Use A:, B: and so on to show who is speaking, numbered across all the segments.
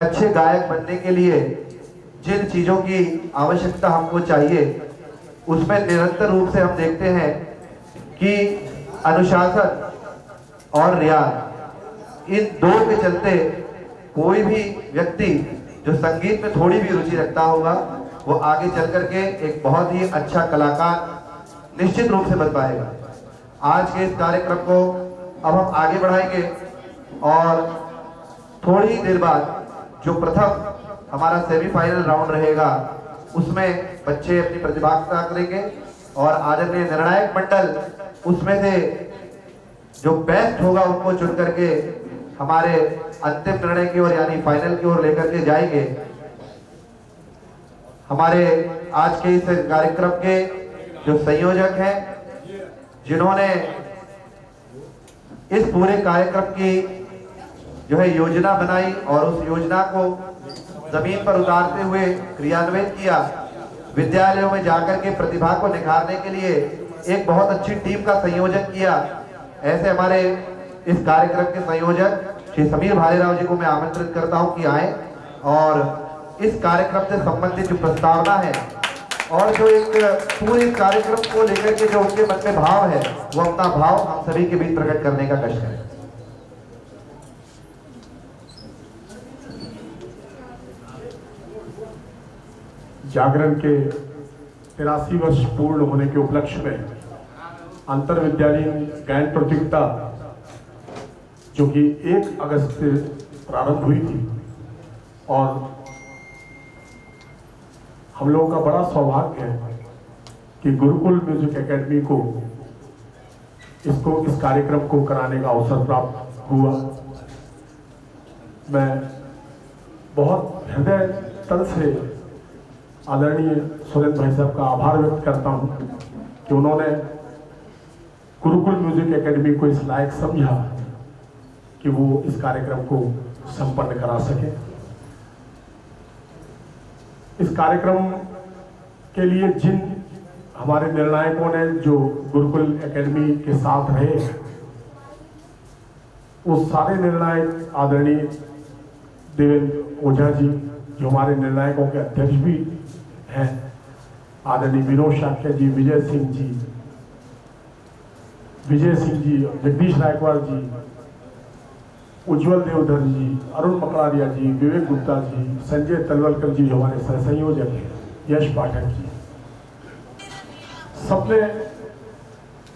A: अच्छे गायक बनने के लिए जिन चीज़ों की आवश्यकता हमको चाहिए उसमें निरंतर रूप से हम देखते हैं कि अनुशासन और रियाज, इन दो के चलते कोई भी व्यक्ति जो संगीत में थोड़ी भी रुचि रखता होगा वो आगे चल करके एक बहुत ही अच्छा कलाकार निश्चित रूप से बन पाएगा। आज के इस कार्यक्रम को अब हम आगे बढ़ाएंगे और थोड़ी ही देर बाद जो प्रथम हमारा सेमीफाइनल राउंड रहेगा उसमें बच्चे अपनी प्रतिभा करेंगे और आदरणीय निर्णायक मंडल उसमें से जो बेस्ट होगा उनको चुन करके हमारे अंतिम निर्णय की ओर यानी फाइनल की ओर लेकर के जाएंगे। हमारे आज के इस कार्यक्रम के जो संयोजक हैं, जिन्होंने इस पूरे कार्यक्रम की जो है योजना बनाई और उस योजना को जमीन पर उतारते हुए क्रियान्वित किया, विद्यालयों में जाकर के प्रतिभा को निखारने के लिए एक बहुत अच्छी टीम का संयोजन किया। ऐसे हमारे इस कार्यक्रम के संयोजक श्री समीर भालेराव जी को मैं आमंत्रित करता हूं कि आए और इस कार्यक्रम से संबंधित जो प्रस्तावना है और जो एक पूरे कार्यक्रम को लेकर के जो उनके मन में भाव है वो अपना भाव हम सभी के बीच प्रकट करने का कष्ट करें।
B: जागरण के 83 वर्ष पूर्ण होने के उपलक्ष्य में अंतर विद्यालयीन गायन प्रतियोगिता जो कि 1 अगस्त से प्रारंभ हुई थी और हम लोगों का बड़ा सौभाग्य है कि गुरुकुल म्यूजिक एकेडमी को इस कार्यक्रम को कराने का अवसर प्राप्त हुआ। मैं बहुत हृदय तल से आदरणीय सुरेंद्र भाई साहब का आभार व्यक्त करता हूं कि उन्होंने गुरुकुल म्यूजिक एकेडमी को इस लायक समझा कि वो इस कार्यक्रम को संपन्न करा सके। इस कार्यक्रम के लिए जिन हमारे निर्णायकों ने जो गुरुकुल एकेडमी के साथ रहे, वो सारे निर्णायक आदरणीय देवेंद्र ओझा जी जो हमारे निर्णायकों के अध्यक्ष भी हैं, आदरणीय विनोद शाक्य जी, विजय सिंह जी, जगदीश रायकवाड़ जी, उज्जवल देवधर जी, अरुण मकड़ारिया जी, विवेक गुप्ता जी, संजय तलवलकर जी जो हमारे सह संयोजक हैं, यश पाठक जी, सबने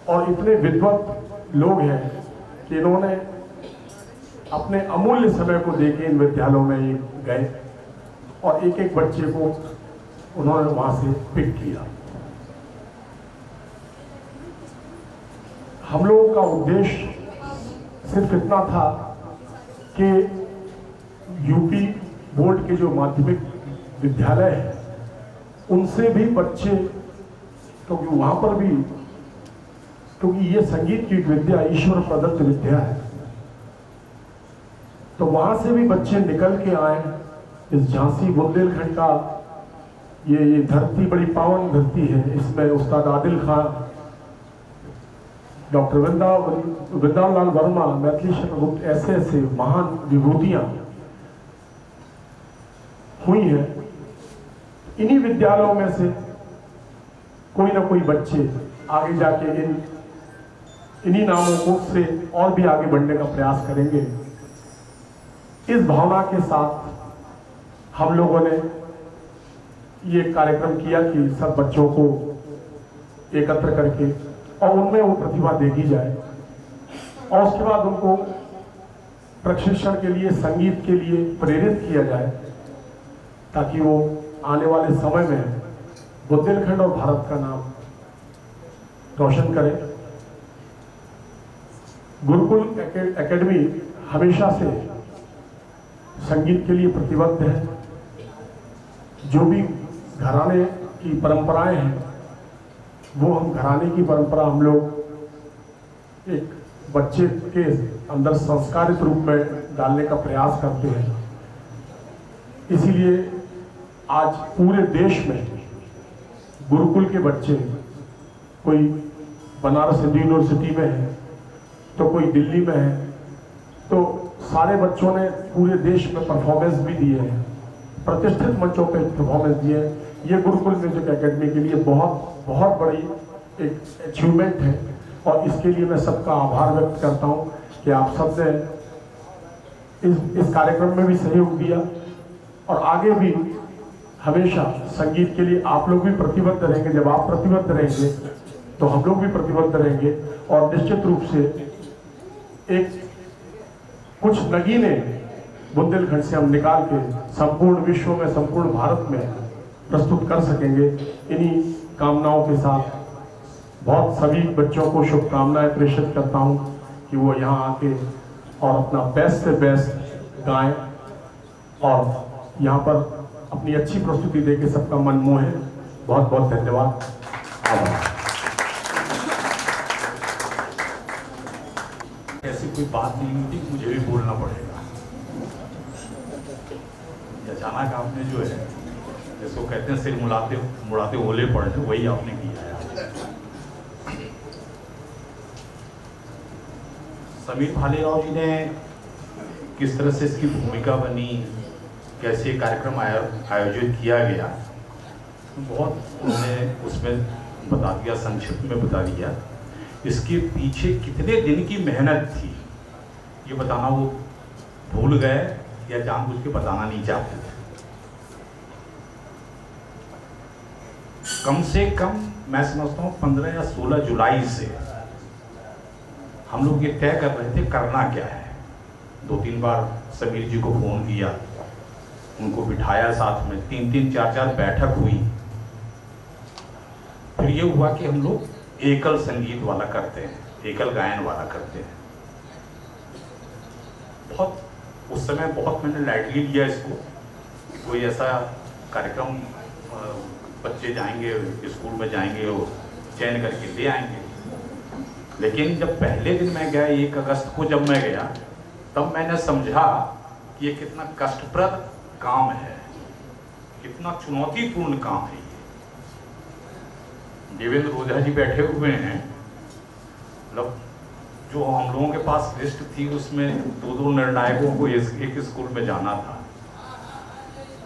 B: और इतने विद्वत लोग हैं कि इन्होंने अपने अमूल्य समय को देके इन विद्यालयों में गए और एक एक बच्चे को उन्होंने वहां से पिक किया। हम लोगों का उद्देश्य सिर्फ इतना था कि यूपी बोर्ड के जो माध्यमिक विद्यालय है उनसे भी बच्चे, क्योंकि वहां पर भी, क्योंकि ये संगीत की विद्या ईश्वर प्रदत्त विद्या है, तो वहां से भी बच्चे निकल के आए। इस झांसी बुंदेलखंड का ये धरती बड़ी पावन धरती है। इसमें उस्ताद आदिल खान, डॉक्टर वृंदावन वर्मा, मैथिली शर्मगुप्त, ऐसे महान विभूतियां हुई हैं। इन्हीं विद्यालयों में से कोई ना कोई बच्चे आगे जाके इन्हीं नामों को से और भी आगे बढ़ने का प्रयास करेंगे। इस भावना के साथ हम लोगों ने ये कार्यक्रम किया कि सब बच्चों को एकत्र करके और उनमें वो प्रतिभा देखी जाए और उसके बाद उनको प्रशिक्षण के लिए, संगीत के लिए प्रेरित किया जाए ताकि वो आने वाले समय में बुंदेलखंड और भारत का नाम रोशन करें। गुरुकुल एकेडमी हमेशा से संगीत के लिए प्रतिबद्ध है। जो भी घराने की परंपराएं हैं वो हम घराने की परंपरा हम लोग एक बच्चे के अंदर संस्कारित रूप में डालने का प्रयास करते हैं। इसीलिए आज पूरे देश में गुरुकुल के बच्चे, कोई बनारस हिंदू यूनिवर्सिटी में है तो कोई दिल्ली में है, तो सारे बच्चों ने पूरे देश में परफॉर्मेंस भी दिए हैं, प्रतिष्ठित मंचों पे परफॉर्मेंस दिए हैं। ये गुरुकुल म्यूजिक एकेडमी के लिए बहुत बहुत बड़ी एक अचीवमेंट है और इसके लिए मैं सबका आभार व्यक्त करता हूँ कि आप सबने इस कार्यक्रम में भी सहयोग दिया और आगे भी हमेशा संगीत के लिए आप लोग भी प्रतिबद्ध रहेंगे। जब आप प्रतिबद्ध रहेंगे तो हम लोग भी प्रतिबद्ध रहेंगे और निश्चित रूप से एक कुछ नगीने बुंदेलखंड से हम निकाल के संपूर्ण विश्व में, संपूर्ण भारत में प्रस्तुत कर सकेंगे। इन्हीं कामनाओं के साथ बहुत सभी बच्चों को शुभकामनाएं प्रेषित करता हूं कि वो यहाँ आके और अपना बेस्ट से बेस्ट गाएं और यहाँ पर अपनी अच्छी प्रस्तुति देके सबका मन मोहे। बहुत बहुत धन्यवाद। आभार।
C: ऐसी कोई बात नहीं होती, मुझे भी बोलना पड़ेगा। अचानक आपने जो है, जिसको कहते हैं सिर मुड़ाते ओले पड़ने, वही आपने किया है। समीर भालेराव जी ने किस तरह से इसकी भूमिका बनी, कैसे कार्यक्रम आयोजित किया गया, बहुत उन्होंने उसमें बता दिया, संक्षिप्त में बता दिया। इसके पीछे कितने दिन की मेहनत थी ये बताना वो भूल गए या जानबूझ के बताना नहीं चाहते थे। कम से कम मैं समझता हूँ 15 या 16 जुलाई से हम लोग ये तय कर रहे थे करना क्या है। 2-3 बार समीर जी को फोन किया, उनको बिठाया साथ में, 3-3, 4-4 बैठक हुई। फिर ये हुआ कि हम लोग एकल संगीत वाला करते हैं, एकल गायन वाला करते हैं। बहुत उस समय बहुत मैंने लाइटली लिया इसको। कोई ऐसा कार्यक्रम बच्चे जाएंगे, स्कूल में जाएंगे और चयन करके ले आएंगे। लेकिन जब पहले दिन मैं गया, 1 अगस्त को जब मैं गया, तब मैंने समझा कि ये कितना कष्टप्रद काम है, कितना चुनौतीपूर्ण काम है। देवेंद्र ओझा जी बैठे हुए हैं, मतलब जो हम लोगों के पास लिस्ट थी उसमें 2-2 निर्णायकों को एक स्कूल में जाना था।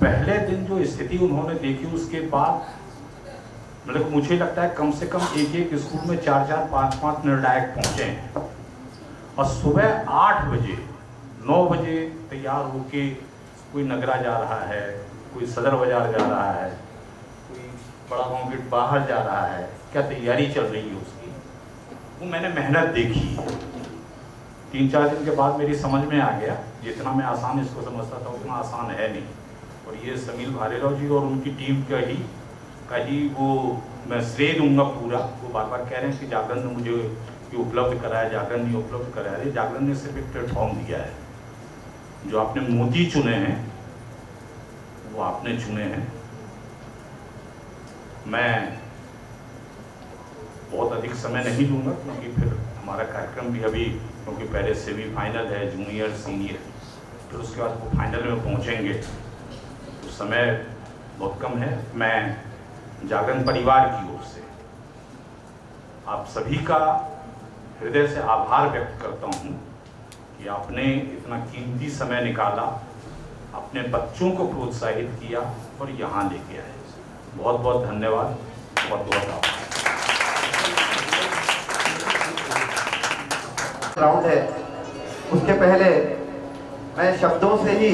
C: पहले दिन जो स्थिति उन्होंने देखी, उसके बाद मतलब मुझे लगता है कम से कम एक स्कूल में 4-4, 5-5 निर्णायक पहुंचे हैं। और सुबह 8 बजे 9 बजे तैयार होके कोई नगरा जा रहा है, कोई सदर बाजार जा रहा है, कोई बड़ा गाँव गेट बाहर जा रहा है, क्या तैयारी चल रही है उसकी, वो मैंने मेहनत देखी। 3-4 दिन के बाद मेरी समझ में आ गया, जितना मैं आसान इसको समझता था उतना आसान है नहीं। और ये समीर भालेराव जी और उनकी टीम का ही वो मैं श्रेय दूंगा पूरा। वो बार बार कह रहे हैं कि जागरण ने मुझे ये उपलब्ध कराया, जागरण ने उपलब्ध कराया। ये जागरण ने सिर्फ एक प्लेटफॉर्म दिया है। जो आपने मोती चुने हैं वो आपने चुने हैं। मैं बहुत अधिक समय नहीं लूँगा क्योंकि फिर हमारा कार्यक्रम भी अभी, क्योंकि पहले सेमीफाइनल है, जूनियर सीनियर, फिर उसके बाद वो फाइनल में पहुँचेंगे, तो समय बहुत कम है। मैं जागरण परिवार की ओर से आप सभी का हृदय से आभार व्यक्त करता हूँ कि आपने इतना कीमती समय निकाला, अपने बच्चों को प्रोत्साहित किया और यहाँ लेके आए। बहुत बहुत धन्यवाद, बहुत बहुत आभार।
A: राउंड है, उसके पहले मैं शब्दों से ही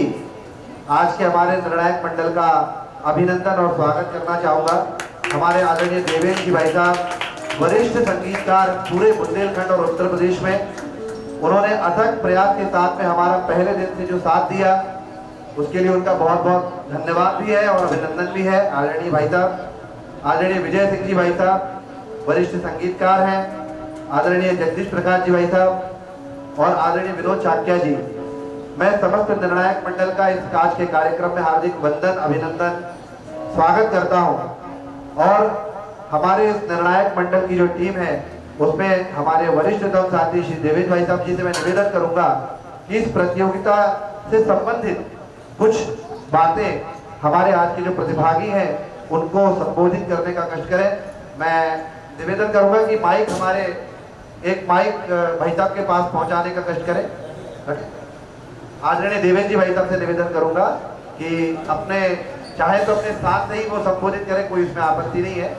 A: आज के हमारे निर्णायक मंडल का अभिनंदन और स्वागत करना चाहूँगा। हमारे आदरणीय देवेंद्र जी भाई साहब वरिष्ठ संगीतकार पूरे बुंदेलखंड और उत्तर प्रदेश में, उन्होंने अथक प्रयास के साथ में हमारा पहले दिन से जो साथ दिया उसके लिए उनका बहुत बहुत धन्यवाद भी है और अभिनंदन भी है। आदरणीय भाई साहब, आदरणीय विजय सिंह जी भाई साहब वरिष्ठ संगीतकार हैं, आदरणीय जगदीश प्रकाश जी भाई साहब और आदरणीय विनोद चाक्या जी। मैं समस्त निर्णायक मंडल का इस आज के कार्यक्रम में हार्दिक वंदन, अभिनंदन, स्वागत करता हूं। और हमारे इस निर्णायक मंडल की जो टीम है उसमें हमारे वरिष्ठतम साथी श्री देवेंद्र भाई साहब जी से मैं निवेदन करूंगा कि इस प्रतियोगिता से संबंधित कुछ बातें हमारे आज के जो प्रतिभागी हैं उनको संबोधित करने का कष्ट करें। मैं निवेदन करूंगा कि माइक हमारे एक माइक भाई साहब के पास पहुंचाने का कष्ट करें। आदरणीय देवेंद्र जी भाई साहब से निवेदन करूंगा कि अपने चाहे तो अपने साथ से ही वो संबोधित करें, कोई इसमें आपत्ति नहीं है।